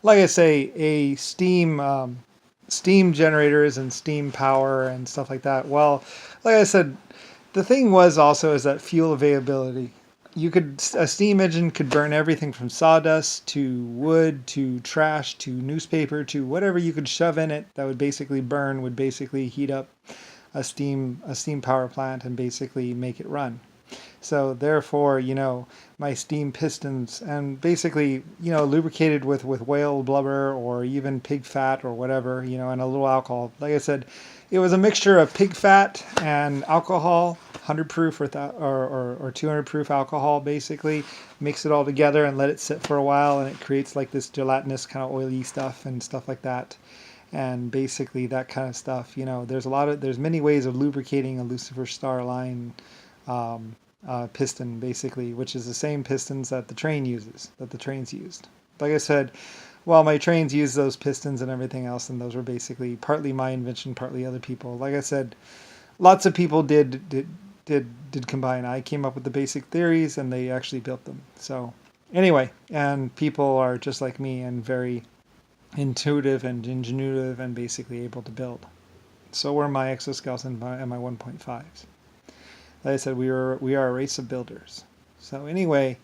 like I say, a steam generators and steam power and stuff like that. Well, like I said, the thing was also is that fuel availability. A steam engine could burn everything from sawdust to wood to trash to newspaper to whatever you could shove in it that would basically burn, would basically heat up a steam power plant and basically make it run. So therefore, my steam pistons and basically, lubricated with whale blubber or even pig fat or whatever, and a little alcohol. Like I said, it was a mixture of pig fat and alcohol, 100 proof or 200 proof alcohol, basically. Mix it all together and let it sit for a while, and it creates like this gelatinous kind of oily stuff and stuff like that. And basically that kind of stuff, there's many ways of lubricating a Lucifer Star line um, piston, basically, which is the same pistons that the trains used. Like I said, well, my trains used those pistons and everything else, and those were basically partly my invention, partly other people. Like I said, lots of people did combine. I came up with the basic theories, and they actually built them. So anyway, and people are just like me and very intuitive and ingenuitive and basically able to build. So were my exoskeletons and my 1.5s. Like I said, we are a race of builders. So anyway,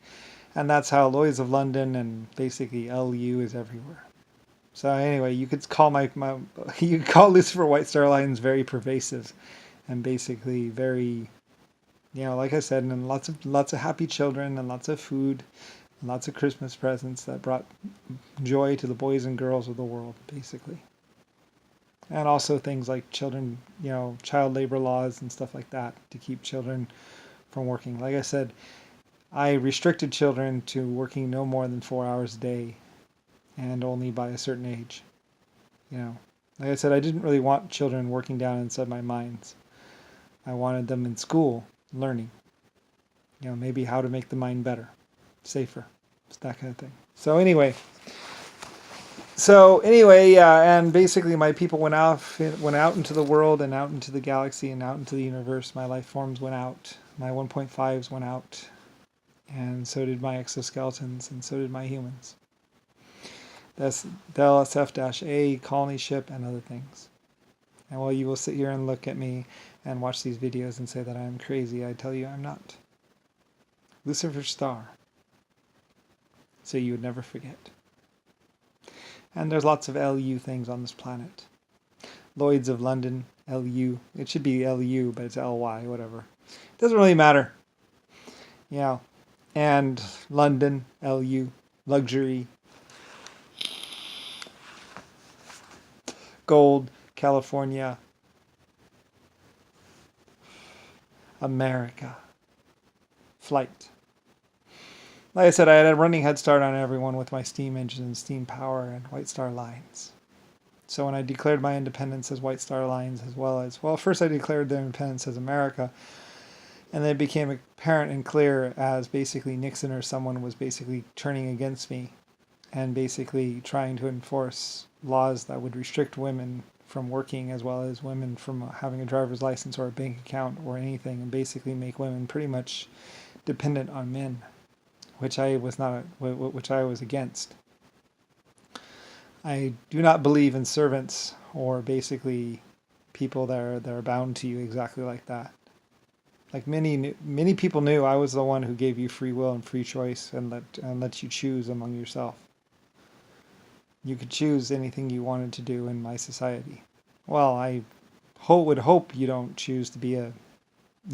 and that's how Lloyd's of London and basically LU is everywhere. So anyway, you could call you could call Lucifer White Star Lines very pervasive and basically very, like I said, and lots of happy children and lots of food and lots of Christmas presents that brought joy to the boys and girls of the world, basically. And also things like children, child labor laws and stuff like that to keep children from working. Like I said, I restricted children to working no more than 4 hours a day and only by a certain age. You know, like I said, I didn't really want children working down inside my minds. I wanted them in school learning, maybe how to make the mind better, safer, that kind of thing. Yeah, and basically my people went out into the world and out into the galaxy and out into the universe. My life forms went out. My 1.5s went out, and so did my exoskeletons, and so did my humans. That's the LSF-A, colony ship, and other things. And while you will sit here and look at me and watch these videos and say that I'm crazy, I tell you I'm not. Lucifer Star. So you would never forget. And there's lots of LU things on this planet. Lloyd's of London, LU. It should be LU, but it's LY, whatever. It doesn't really matter. And London, LU. Luxury. Gold, California. America. Flight. Like I said, I had a running head start on everyone with my steam engine and steam power and White Star Lines. So when I declared my independence as White Star Lines, as well as, first I declared their independence as America, and then it became apparent and clear as basically Nixon or someone was basically turning against me and basically trying to enforce laws that would restrict women from working as well as women from having a driver's license or a bank account or anything, and basically make women pretty much dependent on men, which I was against. I do not believe in servants or basically people that are bound to you exactly like that. Like many people knew I was the one who gave you free will and free choice and let you choose among yourself. You could choose anything you wanted to do in my society. Well, I would hope you don't choose to be a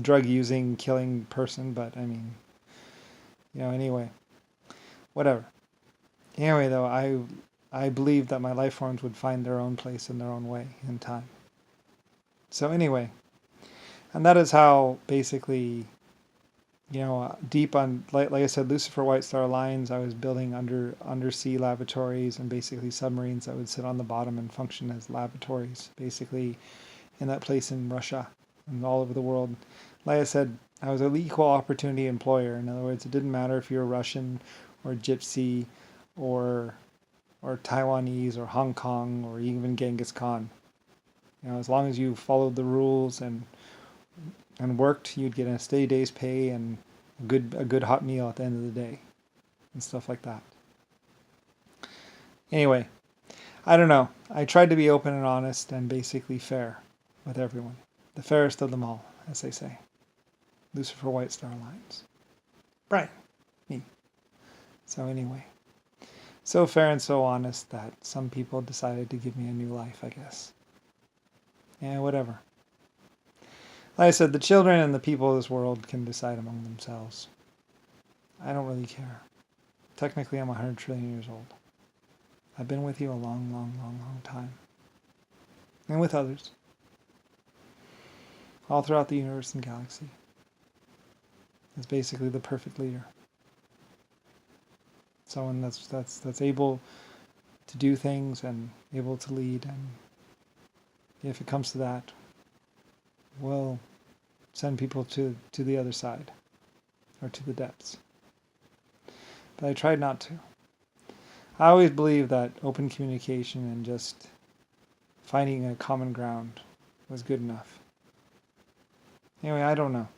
drug using, killing person, but I mean, anyway, whatever. Anyway, though, I believe that my life forms would find their own place in their own way in time. So anyway, and that is how basically, deep on, like I said, Lucifer White Star Lines, I was building undersea laboratories and basically submarines that would sit on the bottom and function as laboratories, basically in that place in Russia and all over the world. Like I said, I was an equal opportunity employer. In other words, it didn't matter if you're Russian or Gypsy or Taiwanese or Hong Kong or even Genghis Khan. As long as you followed the rules and worked, you'd get a steady day's pay and a good hot meal at the end of the day and stuff like that. Anyway, I don't know. I tried to be open and honest and basically fair with everyone. The fairest of them all, as they say. Lucifer White Star Alliance. Brian. Me. So anyway. So fair and so honest that some people decided to give me a new life, I guess. Yeah, whatever. Like I said, the children and the people of this world can decide among themselves. I don't really care. Technically, I'm 100 trillion years old. I've been with you a long, long, long, long time. And with others. All throughout the universe and galaxy. It's basically the perfect leader. Someone that's able to do things and able to lead, and if it comes to that, will send people to the other side or to the depths. But I tried not to. I always believed that open communication and just finding a common ground was good enough. Anyway, I don't know.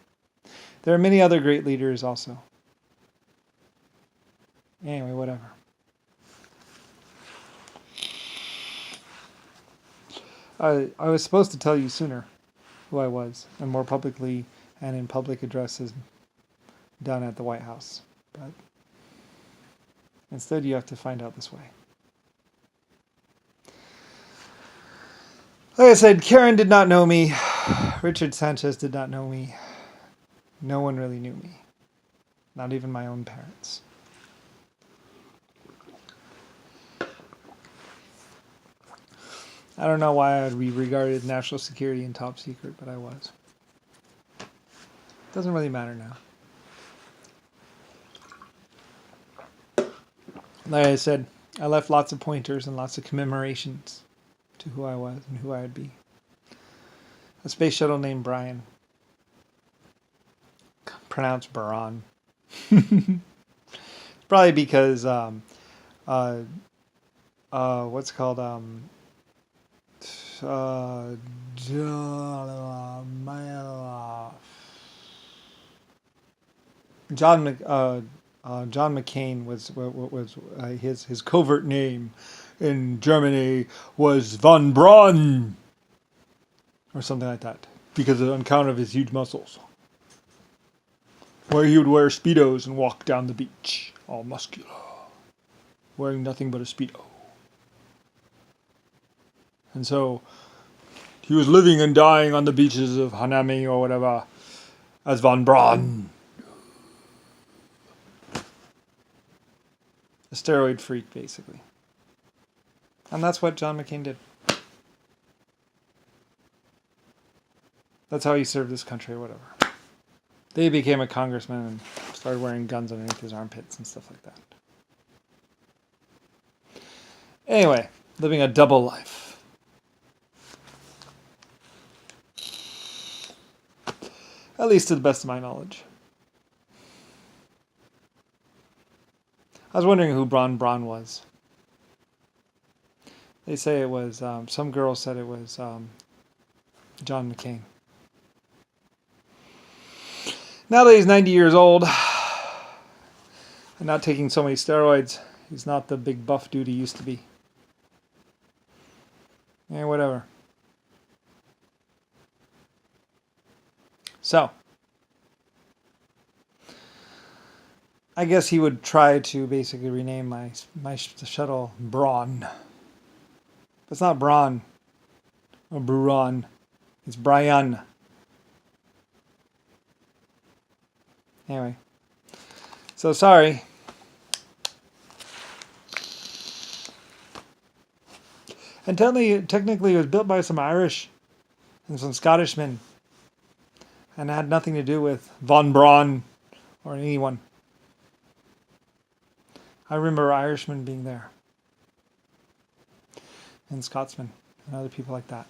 There are many other great leaders also. Anyway, whatever. I was supposed to tell you sooner who I was, and more publicly and in public addresses done at the White House. But instead you have to find out this way. Like I said, Karen did not know me. Richard Sanchez did not know me. No one really knew me. Not even my own parents. I don't know why I would be regarded national security and top secret, but I was. Doesn't really matter now. Like I said, I left lots of pointers and lots of commemorations to who I was and who I would be. A space shuttle named Brian. Pronounced Baran. Probably because what's it called John McCain was his covert name in Germany was von Braun or something like that, because on account of his huge muscles. Where he would wear Speedos and walk down the beach, all muscular, wearing nothing but a Speedo. And so he was living and dying on the beaches of Hanami or whatever as von Braun. A steroid freak, basically. And that's what John McCain did. That's how he served this country or whatever. Then he became a congressman and started wearing guns underneath his armpits and stuff like that. Anyway, living a double life. At least to the best of my knowledge. I was wondering who Bron Braun was. They say it was, some girl said it was John McCain. Now that he's 90 years old and not taking so many steroids, he's not the big buff dude he used to be. Yeah, whatever. So, I guess he would try to basically rename my shuttle Braun. But it's not Braun or Bruron. It's Brian. Anyway. So sorry. And technically it was built by some Irish and some Scottishmen. And it had nothing to do with von Braun or anyone. I remember Irishmen being there. And Scotsmen and other people like that.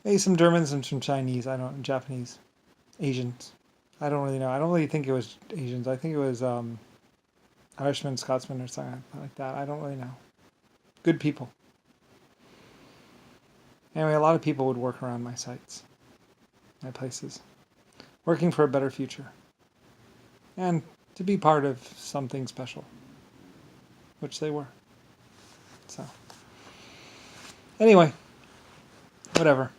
Maybe some Germans and some Chinese, Japanese, Asians. I don't really know. I don't really think it was Asians. I think it was Irishmen, Scotsmen, or something like that. I don't really know. Good people. Anyway, a lot of people would work around my sites, my places, working for a better future. And to be part of something special, which they were. So anyway, whatever.